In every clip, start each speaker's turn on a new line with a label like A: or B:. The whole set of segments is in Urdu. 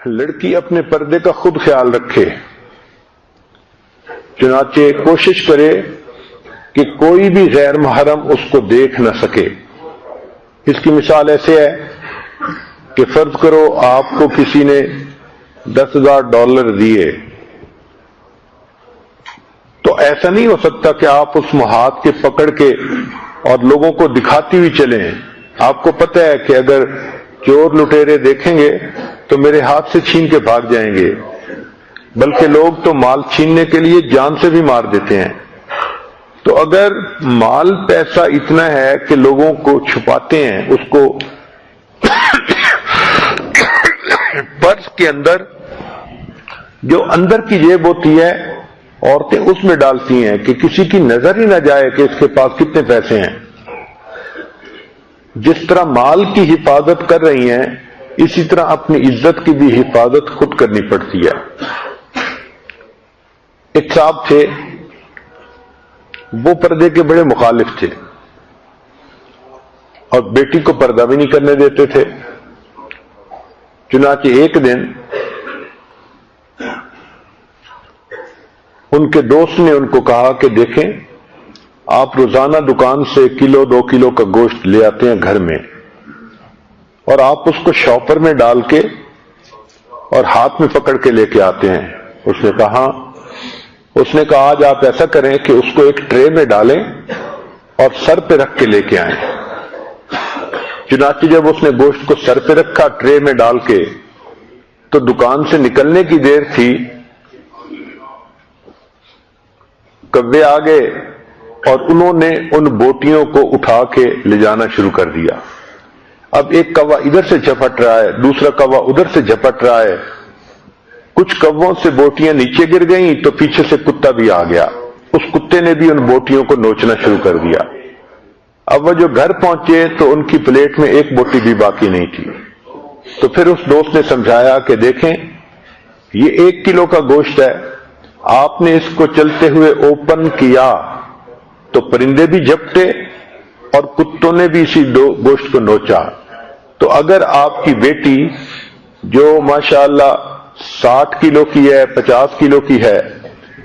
A: لڑکی اپنے پردے کا خود خیال رکھے، چنانچہ کوشش کرے کہ کوئی بھی غیر محرم اس کو دیکھ نہ سکے۔ اس کی مثال ایسے ہے کہ فرض کرو آپ کو کسی نے $10,000 دیے، تو ایسا نہیں ہو سکتا کہ آپ اس ہاتھ کے پکڑ کے اور لوگوں کو دکھاتی ہوئی چلیں۔ آپ کو پتہ ہے کہ اگر چور لٹیرے دیکھیں گے تو میرے ہاتھ سے چھین کے بھاگ جائیں گے، بلکہ لوگ تو مال چھیننے کے لیے جان سے بھی مار دیتے ہیں۔ تو اگر مال پیسہ اتنا ہے کہ لوگوں کو چھپاتے ہیں، اس کو پرس کے اندر جو اندر کی جیب ہوتی ہے عورتیں اس میں ڈالتی ہیں کہ کسی کی نظر ہی نہ جائے کہ اس کے پاس کتنے پیسے ہیں۔ جس طرح مال کی حفاظت کر رہی ہیں، اسی طرح اپنی عزت کی بھی حفاظت خود کرنی پڑتی ہے۔ ایک صاحب تھے، وہ پردے کے بڑے مخالف تھے اور بیٹی کو پردہ بھی نہیں کرنے دیتے تھے۔ چنانچہ ایک دن ان کے دوست نے ان کو کہا کہ دیکھیں، آپ روزانہ دکان سے 1-2 کلو کا گوشت لے آتے ہیں گھر میں، اور آپ اس کو شاپر میں ڈال کے اور ہاتھ میں پکڑ کے لے کے آتے ہیں۔ اس نے کہا آج آپ ایسا کریں کہ اس کو ایک ٹرے میں ڈالیں اور سر پہ رکھ کے لے کے آئیں۔ چنانچہ جب اس نے گوشت کو سر پہ رکھا ٹرے میں ڈال کے، تو دکان سے نکلنے کی دیر تھی، کوے آ گئے اور انہوں نے ان بوٹیوں کو اٹھا کے لے جانا شروع کر دیا۔ اب ایک کوا ادھر سے جھپٹ رہا ہے، دوسرا کوا ادھر سے جھپٹ رہا ہے، کچھ کووں سے بوٹیاں نیچے گر گئیں تو پیچھے سے کتا بھی آ گیا، اس کتے نے بھی ان بوٹیوں کو نوچنا شروع کر دیا۔ اب وہ جو گھر پہنچے تو ان کی پلیٹ میں ایک بوٹی بھی باقی نہیں تھی۔ تو پھر اس دوست نے سمجھایا کہ دیکھیں، یہ 1 کلو کا گوشت ہے، آپ نے اس کو چلتے ہوئے اوپن کیا تو پرندے بھی جھپٹے اور کتوں نے بھی اسی گوشت کو نوچا۔ تو اگر آپ کی بیٹی جو ماشاءاللہ 60 کلو کی ہے، 50 کلو کی ہے،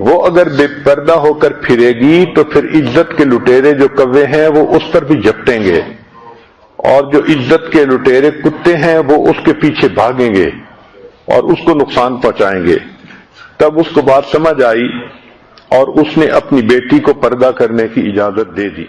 A: وہ اگر بے پردہ ہو کر پھرے گی تو پھر عزت کے لٹیرے جو کوے ہیں وہ اس پر بھی جھپٹیں گے، اور جو عزت کے لٹیرے کتے ہیں وہ اس کے پیچھے بھاگیں گے اور اس کو نقصان پہنچائیں گے۔ تب اس کو بات سمجھ آئی اور اس نے اپنی بیٹی کو پردہ کرنے کی اجازت دے دی۔